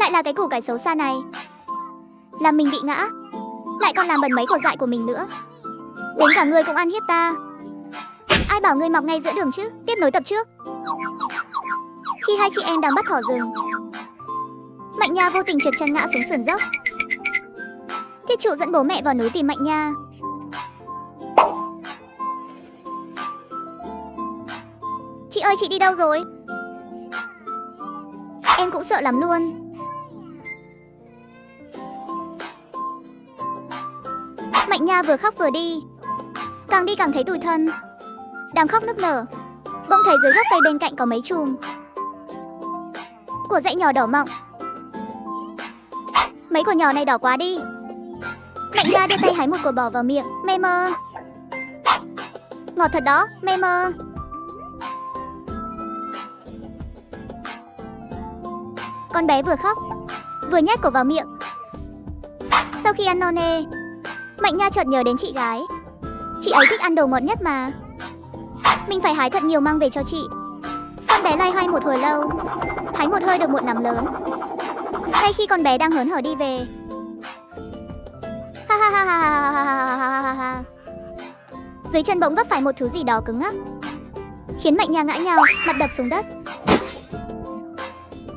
Lại là cái củ cải xấu xa này. Làm mình bị ngã, lại còn làm bẩn mấy cỏ dại của mình nữa. Đến cả ngươi cũng ăn hiếp ta. Ai bảo ngươi mọc ngay giữa đường chứ? Tiếp nối tập trước. Khi hai chị em đang bắt thỏ rừng, Mạnh Nha vô tình trượt chân ngã xuống sườn dốc. Thiết trụ dẫn bố mẹ vào núi tìm Mạnh Nha. Chị ơi, chị đi đâu rồi? Em cũng sợ lắm luôn. Mạnh Nha vừa khóc vừa đi, càng đi càng thấy tủi thân. Đang khóc nức nở, bỗng thấy dưới gốc cây bên cạnh có mấy chùm của dại nhỏ đỏ mọng. Mấy quả nhỏ này đỏ quá đi. Mạnh Nha đưa tay hái một quả bỏ vào miệng. Mê mơ. Ngọt thật đó, mê mơ. Con bé vừa khóc vừa nhét quả vào miệng. Sau khi ăn no nê, Mạnh Nha chợt nhớ đến chị gái. Chị ấy thích ăn đồ ngọt nhất mà. Mình phải hái thật nhiều mang về cho chị. Con bé loay hoay một hồi lâu, hái một hơi được một nắm lớn. Ngay khi con bé đang hớn hở đi về, ha ha ha ha ha ha ha ha ha ha, dưới chân bỗng vấp phải một thứ gì đó cứng ngắc, khiến Mạnh Nha ngã nhào, mặt đập xuống đất.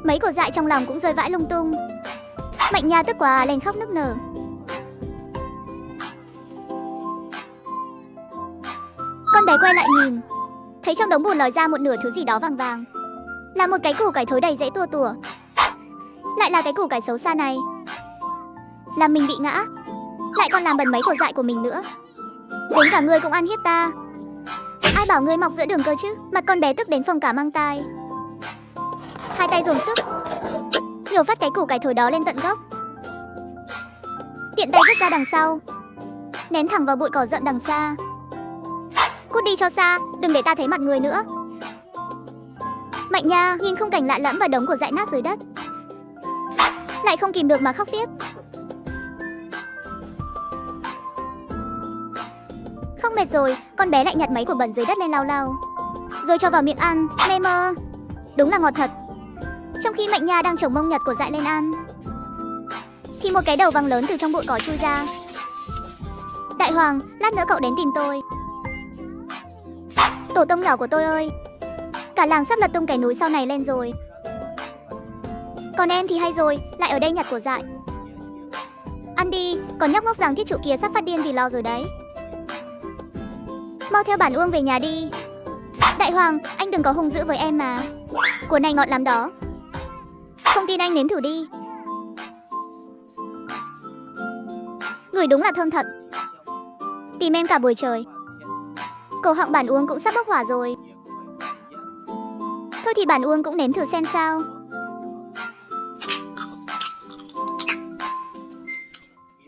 Mấy cỏ dại trong lòng cũng rơi vãi lung tung. Mạnh Nha tức quá lên khóc nức nở. Con bé quay lại nhìn, thấy trong đống bùn lòi ra một nửa thứ gì đó vàng vàng. Là một cái củ cải thối đầy rễ tua tủa. Lại là cái củ cải xấu xa này. Làm mình bị ngã, lại còn làm bẩn mấy cỏ dại của mình nữa. Đến cả ngươi cũng ăn hiếp ta. Ai bảo ngươi mọc giữa đường cơ chứ? Mặt con bé tức đến phồng cả mang tai. Hai tay dồn sức, nhổ phát cái củ cải thối đó lên tận gốc. Tiện tay vứt ra đằng sau, ném thẳng vào bụi cỏ rậm đằng xa. Cút đi cho xa, đừng để ta thấy mặt người nữa. Mạnh Nha nhìn khung cảnh lạ lẫm và đống của dại nát dưới đất, lại không kìm được mà khóc tiếp. Khóc mệt rồi, con bé lại nhặt mấy của bẩn dưới đất lên lau lau, rồi cho vào miệng ăn. Mê mơ. Đúng là ngọt thật. Trong khi Mạnh Nha đang chồng mông nhặt của dại lên ăn, thì một cái đầu vàng lớn từ trong bụi cỏ chui ra. Đại Hoàng, lát nữa cậu đến tìm tôi. Tổ tông nhỏ của tôi ơi, cả làng sắp lật tung cái núi sau này lên rồi. Còn em thì hay rồi, lại ở đây nhặt của dại. Ăn đi, còn nhóc ngốc rằng thiết trụ kia sắp phát điên vì lo rồi đấy. Mau theo bản Uông về nhà đi. Đại Hoàng, anh đừng có hung dữ với em mà. Của này ngọt lắm đó. Không tin anh nếm thử đi. Ngửi đúng là thơm thật. Tìm em cả buổi trời. Cổ họng bản Uông cũng sắp bốc hỏa rồi. Thôi thì bản Uông cũng nếm thử xem sao.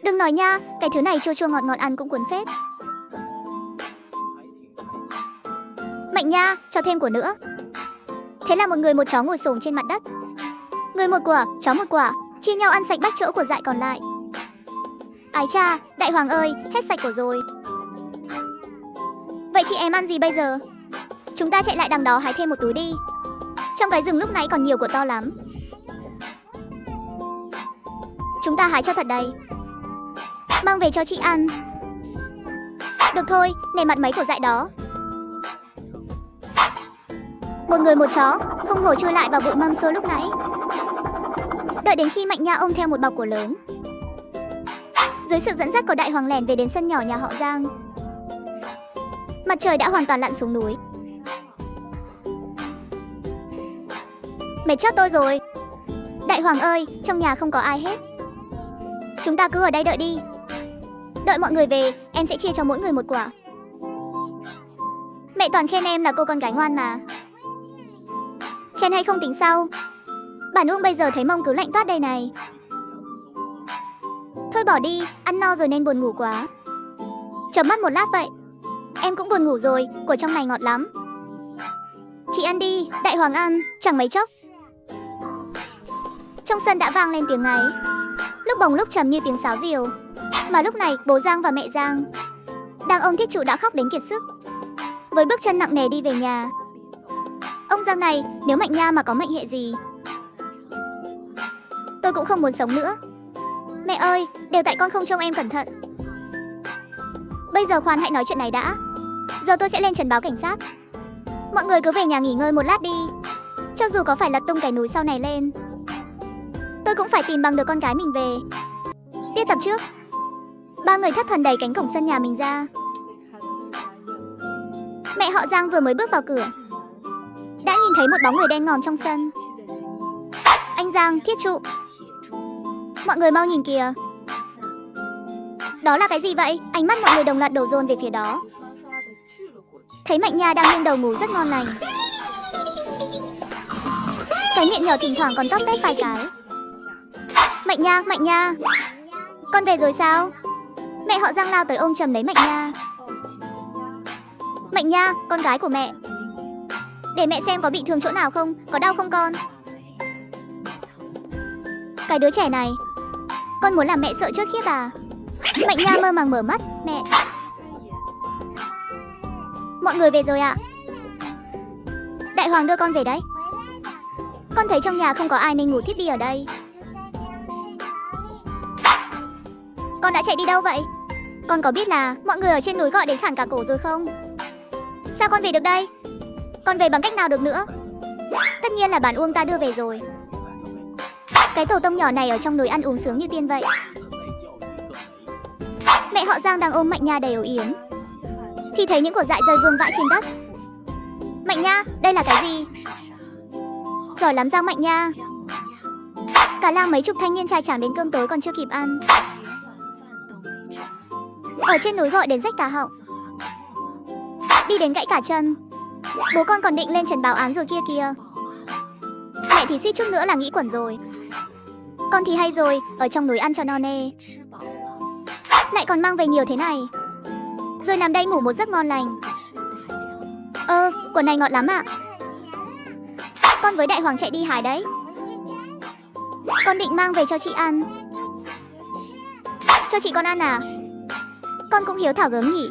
Đừng nói nha, cái thứ này chua chua ngọt ngọt ăn cũng cuốn phết. Mạnh Nha, cho thêm của nữa. Thế là một người một chó ngồi xổm trên mặt đất. Người một quả, chó một quả, chia nhau ăn sạch bách chỗ của dại còn lại. Ái cha, Đại Hoàng ơi, hết sạch của rồi. Vậy chị em ăn gì bây giờ? Chúng ta chạy lại đằng đó hái thêm một túi đi. Trong cái rừng lúc nãy còn nhiều của to lắm. Chúng ta hái cho thật đầy, mang về cho chị ăn. Được thôi, nể mặt mấy của dại đó. Một người một chó hung hổ chui lại vào bụi mâm xôi lúc nãy. Đợi đến khi Mạnh Nha ôm theo một bọc của lớn, dưới sự dẫn dắt của Đại Hoàng lẻn về đến sân nhỏ nhà họ Giang. Mặt trời đã hoàn toàn lặn xuống núi. Mệt chết tôi rồi. Đại Hoàng ơi, trong nhà không có ai hết. Chúng ta cứ ở đây đợi đi. Đợi mọi người về, em sẽ chia cho mỗi người một quả. Mẹ toàn khen em là cô con gái ngoan mà. Khen hay không tính sau. Bản Uông bây giờ thấy mông cứ lạnh toát đây này. Thôi bỏ đi, ăn no rồi nên buồn ngủ quá. Chợp mắt một lát vậy. Em cũng buồn ngủ rồi, của trong này ngọt lắm. Chị ăn đi, Đại Hoàng ăn, chẳng mấy chốc. Trong sân đã vang lên tiếng ngáy, lúc bồng lúc trầm như tiếng sáo diều. Mà lúc này, bố Giang và mẹ Giang đang ôm thiết trụ đã khóc đến kiệt sức, với bước chân nặng nề đi về nhà. Ông Giang này, nếu Mạnh Nha mà có mệnh hệ gì, Tôi cũng không muốn sống nữa. Mẹ ơi, đều tại con không trông em cẩn thận. Bây giờ khoan hãy nói chuyện này đã. Giờ tôi sẽ lên trần báo cảnh sát. Mọi người cứ về nhà nghỉ ngơi một lát đi. Cho dù có phải lật tung cái núi sau này lên, tôi cũng phải tìm bằng được con gái mình về. Tiết tập trước, ba người thất thần đẩy cánh cổng sân nhà mình ra. Mẹ họ Giang vừa mới bước vào cửa đã nhìn thấy một bóng người đen ngòm trong sân. Anh Giang, Thiết Trụ, mọi người mau nhìn kìa. Đó là cái gì vậy? Ánh mắt mọi người đồng loạt đổ dồn về phía đó. Thấy Mạnh Nha đang nghiêng đầu ngủ rất ngon lành. Cái miệng nhỏ thỉnh thoảng còn tóp tét vài cái. Mạnh Nha, con về rồi sao? Mẹ họ Giang lao tới ôm chầm lấy Mạnh Nha. Mạnh Nha, con gái của mẹ. Để mẹ xem có bị thương chỗ nào không, có đau không con? Cái đứa trẻ này, con muốn làm mẹ sợ chết khiếp à? Mạnh Nha mơ màng mở mắt, mẹ. Mọi người về rồi ạ. Đại Hoàng đưa con về đấy. Con thấy trong nhà không có ai nên ngủ thiếp đi ở đây. Con đã chạy đi đâu vậy? Con có biết là mọi người ở trên núi gọi đến khản cả cổ rồi không? Sao con về được đây? Con về bằng cách nào được nữa? Tất nhiên là bản Uông ta đưa về rồi. Cái tổ tông nhỏ này ở trong núi ăn uống sướng như tiên vậy. Mẹ họ Giang đang ôm Mạnh Nha đầy âu yếm thì thấy những quả dại rơi vương vãi trên đất. Mạnh Nha, đây là cái gì? Giỏi lắm Giang Mạnh Nha. Cả làng mấy chục thanh niên trai tráng đến cơm tối còn chưa kịp ăn. Ở trên núi gọi đến rách cả họng, đi đến gãy cả chân. Bố con còn định lên trần báo án rồi kia kìa. Mẹ thì suýt chút nữa là nghĩ quẩn rồi. Con thì hay rồi, ở trong núi ăn cho no nê, lại còn mang về nhiều thế này, rồi nằm đây ngủ một giấc ngon lành. Quả này ngọt lắm ạ. Con với Đại Hoàng chạy đi hái đấy. Con định mang về cho chị ăn. Cho chị con ăn à? Con cũng hiếu thảo gớm nhỉ.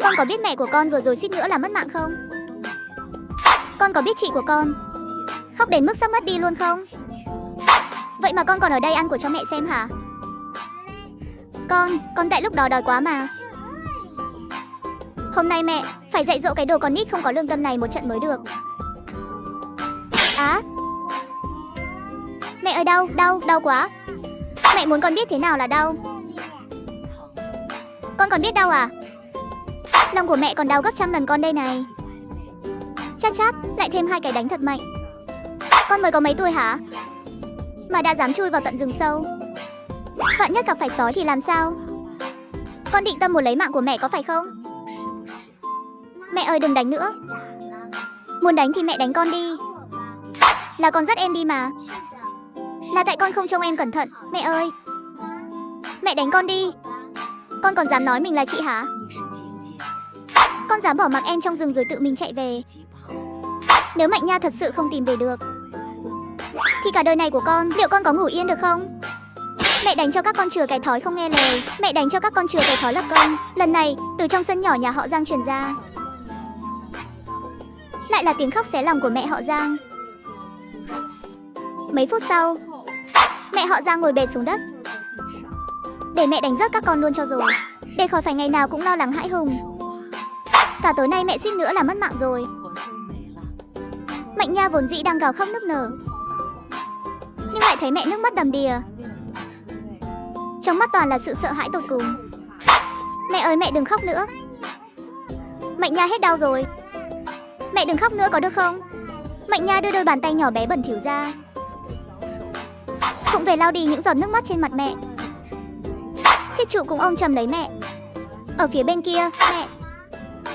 Con có biết mẹ của con vừa rồi suýt nữa là mất mạng không? Con có biết chị của con khóc đến mức sắp mất đi luôn không? Vậy mà con còn ở đây ăn của cho mẹ xem hả? Con tại lúc đó đói quá mà. Hôm nay mẹ phải dạy dỗ cái đồ con nít không có lương tâm này một trận mới được. Á, mẹ ơi, đau quá. Mẹ muốn con biết thế nào là đau. Con còn biết đau à? Lòng của mẹ còn đau gấp trăm lần con đây này. Chắc lại thêm 2 cái đánh thật mạnh. Con mới có mấy tuổi hả mà đã dám chui vào tận rừng sâu? Vạn nhất gặp phải sói thì làm sao? Con định tâm muốn lấy mạng của mẹ có phải không? Mẹ ơi, đừng đánh nữa. Muốn đánh thì mẹ đánh con đi. Là con dắt em đi mà. Là tại con không trông em cẩn thận. Mẹ ơi, mẹ đánh con đi. Con còn dám nói mình là chị hả? Con dám bỏ mặc em trong rừng rồi tự mình chạy về. Nếu Mạnh Nha thật sự không tìm về được thì cả đời này của con, liệu con có ngủ yên được không? Mẹ đánh cho các con chừa cái thói không nghe lời. Mẹ đánh cho các con chừa cái thói lập công. Lần này từ trong sân nhỏ nhà họ Giang truyền ra lại là tiếng khóc xé lòng của mẹ họ Giang. Mấy phút sau, mẹ họ Giang ngồi bệt xuống đất. Để mẹ đánh rớt các con luôn cho rồi, để khỏi phải ngày nào cũng lo lắng hãi hùng. Cả tối nay mẹ suýt nữa là mất mạng rồi. Mạnh Nha vốn dĩ đang gào khóc nức nở, nhưng lại thấy mẹ nước mắt đầm đìa, trong mắt toàn là sự sợ hãi tột cùng. Mẹ ơi, mẹ đừng khóc nữa. Mạnh Nha hết đau rồi. Mẹ đừng khóc nữa có được không? Mạnh Nha đưa đôi bàn tay nhỏ bé bẩn thỉu ra, cũng về lau đi những giọt nước mắt trên mặt mẹ. Thiết Trụ cũng ôm chầm lấy mẹ. Ở phía bên kia, mẹ,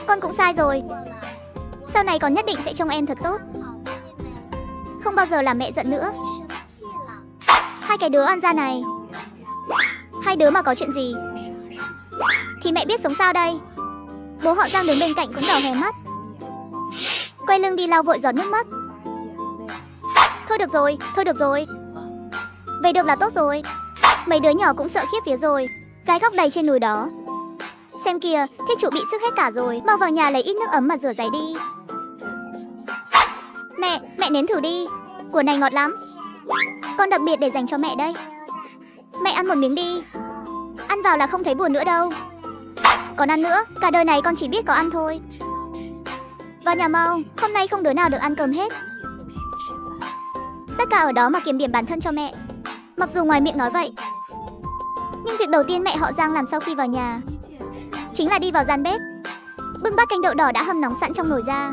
con cũng sai rồi. Sau này con nhất định sẽ trông em thật tốt, không bao giờ làm mẹ giận nữa. Hai cái đứa ăn ra này, hai đứa mà có chuyện gì thì mẹ biết sống sao đây? Bố họ Giang đứng bên cạnh cũng đỏ hoe mắt, quay lưng đi lau vội giọt nước mắt. Thôi được rồi, về được là tốt rồi. Mấy đứa nhỏ cũng sợ khiếp vía rồi. Gái góc đầy trên núi đó. Xem kìa, Thiết Trụ bị sức hết cả rồi. Mau vào nhà lấy ít nước ấm mà rửa giấy đi. Mẹ nếm thử đi. Của này ngọt lắm. Con đặc biệt để dành cho mẹ đây. Mẹ ăn một miếng đi. Ăn vào là không thấy buồn nữa đâu. Còn ăn nữa, cả đời này con chỉ biết có ăn thôi. Vào nhà mau, hôm nay không đứa nào được ăn cơm hết. Tất cả ở đó mà kiểm điểm bản thân cho mẹ. Mặc dù ngoài miệng nói vậy, nhưng việc đầu tiên mẹ họ Giang làm sau khi vào nhà chính là đi vào gian bếp, bưng bát canh đậu đỏ đã hâm nóng sẵn trong nồi ra.